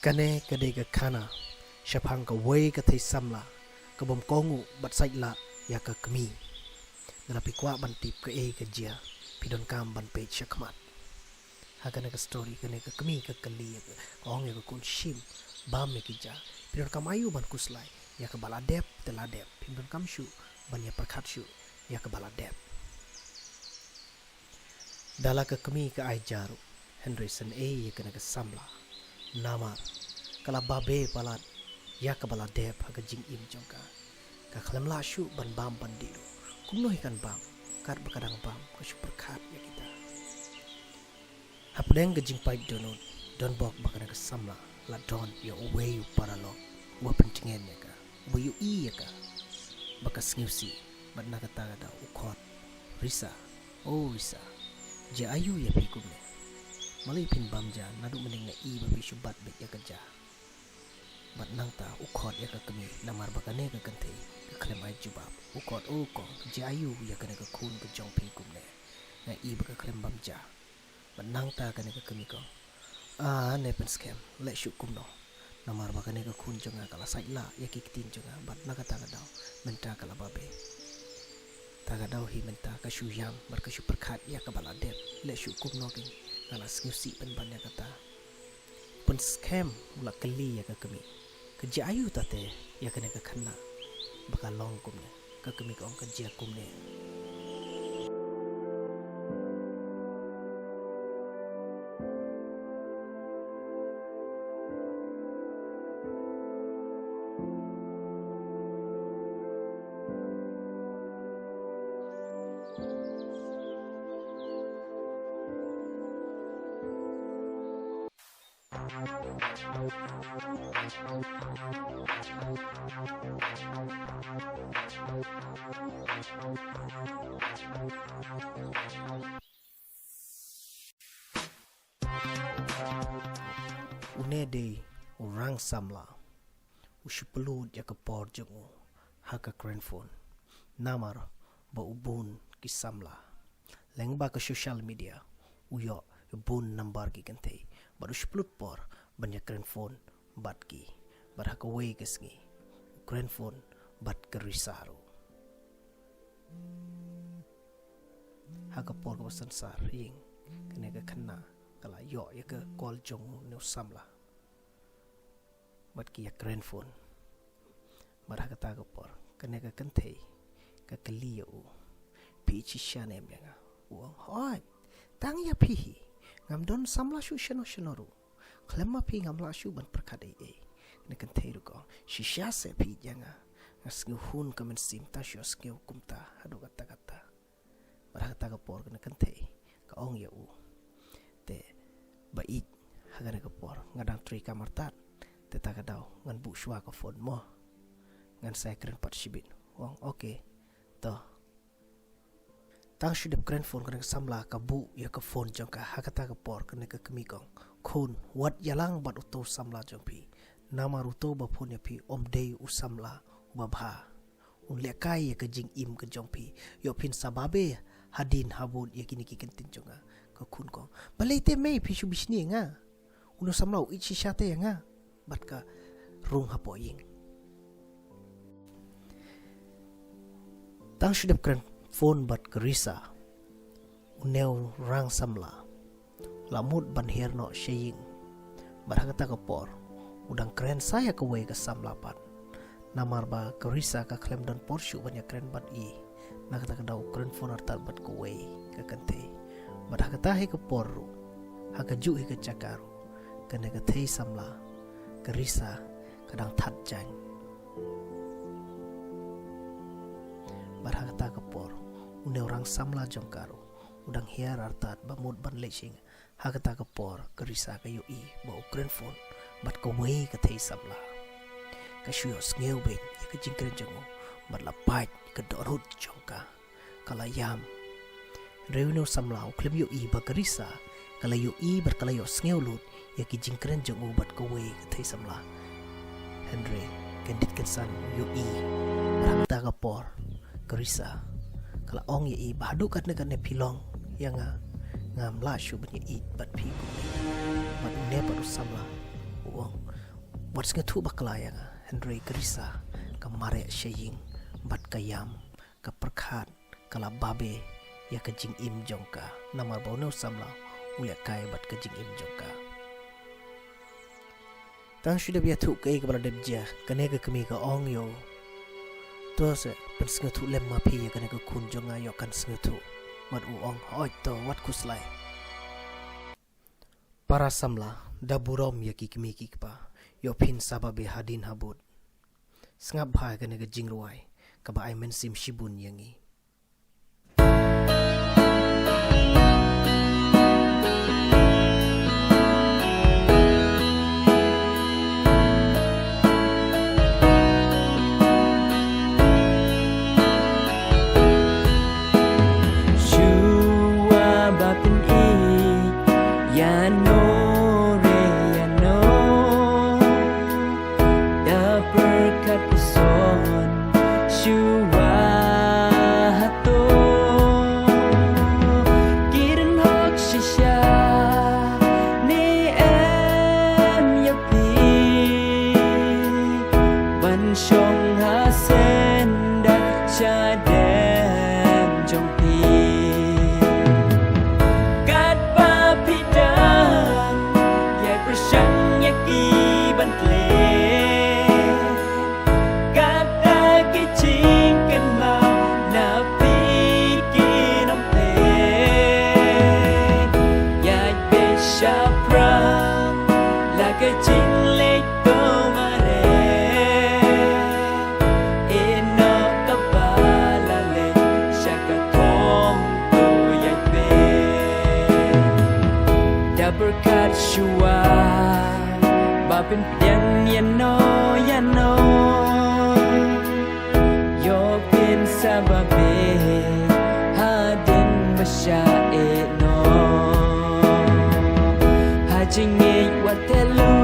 Kane kade ka khana shapang ka way ka thai samla ka bom kongu bat saitla ya ka kmi nala pikwa ban tip ka e ka jia pidon kam ban pe chakmat hakane ka story kane ka kmi ka kali ka ong ka kun shim bam me ki ja pidon kam ayu ban kuslai ya ka bala dep tela dep pidon kam shu ban ya prakhat shu ya ka bala dep dala ka kmi ka ai jaru Henderson e ya kana ka samla namar kala babe palat ya ka bala dep ha ka jing im jongka ka khalam la shu ban bam ban diru kumno ikan bam kat bakadang bam ka shu perkat ya kita hapdeng ka jing pai donut don bok bakana ka samla la don ya away para lo wa pentingen ya ka wa yu i ya ka baka sngiusi ban na ka taga da ukot risa risa ja ayu ya pikumne malay pin bamja nadu mening na i babi shubat bet ya kerja bat nang ta ukot ya ka kami namar bakane ka kante ka klem ai jubab ukot ko jayu ya kana ka kun ka jong pin kumne na i ba ka klem bamja bat nang ta kana ka kami ko ne pen scam le shu kumno namar bakane ka kun jonga kala saila ya ki kitin jonga bat na ka ta ka daw menta kala babe ta ka daw hi menta ka shu yam bar ka shu perkhat ya ka bala dep le shu kumno king kala skripsi pen banyak kata pen scam mula keli ya ka kami kerja ayu tate ya kena ka khana bakal long kumne ka kami ka ong kerja kumne unede orang samla ushipelud ya ka por jengu haka krenfon namar ba ubun ki samla lengba ka social media uyo bun number ki kante ba ushipelud por banyak krenfon bat ki bar haka way kesngi krenfon bat kerisaro haka por ka sansar ying kene ka khanna kala yo ya ka kol jong no samla bat ki ya krenfon bar haka ta ka por kene ka kante ka kaliyo pi chi shane menga uang hoi tang ya pi ngam don samla shu shenoru klemma pi ngam la shu ban perkade ne kante ru ko shisha se pi janga ngasngu hun kamen sim ta shu skeu kumta hadu kata bar haka ta ka por kene kante ka ong ya te bait hagana ka por ngadang tri kamartat te ta ka daw ngan bu shwa ka phone mo ngan sai kren pat shibin wong okay to tang shudep kren phone kan samla ka bu ya ka phone jong ka hakata ka por kan ka kami kong khun wat yalang bat uto samla jong pi nama ruto ba phone ya pi om dei u samla ba bha un le kai ya ka jing im ka jong pi yo pin sababe hadin habun ya kini ki kentin jonga ka khun ko balai te mei phi shu bisni nga uno samlau ichi shate nga bat ka rung hapo ying tang shudep kren phone bat kerisa uneu rang samla lamut ban herno sheying bat hakata ka por udang kren saya ka way ka samla pat namar ba kerisa ka klem dan porshu banyak kren bat nakata ka daw kren phone artal bat ka way ka kante bat hakata he ka porru haka ju he ka chakaru kana ka thei samla kerisa kadang that jan bat hakata ka por une orang samla jongkaru udang hiar artat bamut ban leching hakata ka por kerisa ka yu ba ukren phone bat ka way ka thei samla ka shuyo ngeu ben ya ka jingkren jongo bat la pat ka dorut jongka kala yam reuno samla uklem yu ba kerisa kala yu bar kala yo ngeu lut ya ki jingkren jongo bat ka way ka thei samla Henry kendit kensan yu hakata ka por kerisa kala ong ye badu kat ne pilong yang ngam la shu ban ye bat pi ku bat ne baru samla uang wat sengetu baklayang Henry Gerisa ka mare shaying bat kayam ka perkhat kala babe ya ka jing im jongka namar bonau samla ulia kai bat ka jing im jongka tang sudah biar tu kai ka bala debja kane ka kemi ka ong yo to se pen sengetu lem ma phi ya kane ka kun jonga yo kan sengetu mat uong oi to wat kuslai para samla daburom ya ki kemi ki pa yo pin sababe hadin habut sngap bhai kane ka jing ruai ka ba ai men sim shibun yangi berkat syua babin pian yano yo pin sababe hadin masyae no hajingi watelu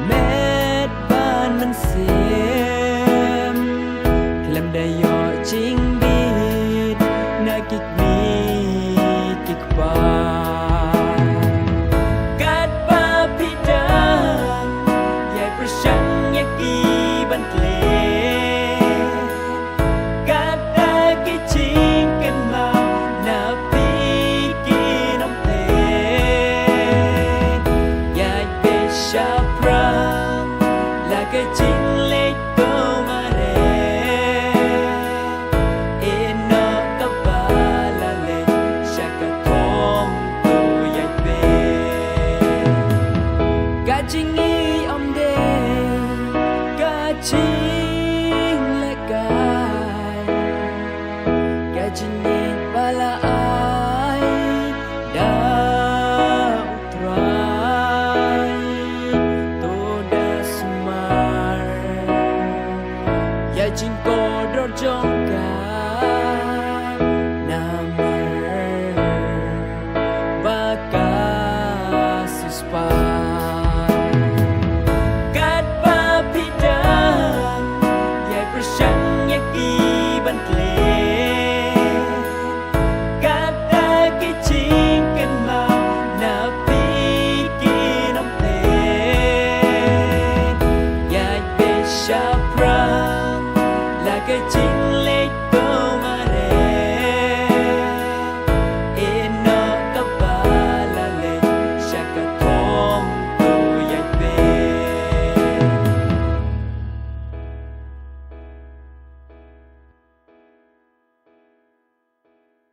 met ban sem klem dayo jing bit nakik mi kikpa namar baka suspa